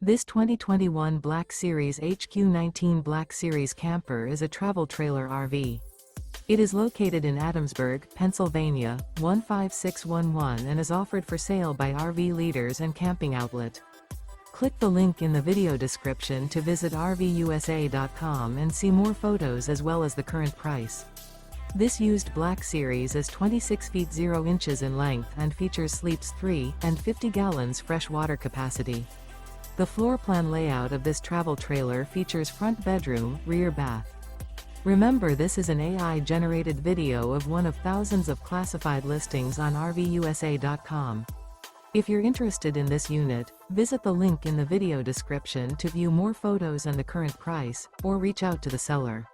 This 2021 Black Series HQ19 Black Series camper is a travel trailer RV. It is located in Adamsburg, Pennsylvania, 15611 and is offered for sale by RV Leaders and Camping Outlet. Click the link in the video description to visit RVUSA.com and see more photos as well as the current price. This used Black Series is 26 feet 0 inches in length and features sleeps 3 and 50 gallons fresh water capacity. The floor plan layout of this travel trailer features front bedroom, rear bath. Remember, this is an AI-generated video of one of thousands of classified listings on RVUSA.com. If you're interested in this unit, visit the link in the video description to view more photos and the current price, or reach out to the seller.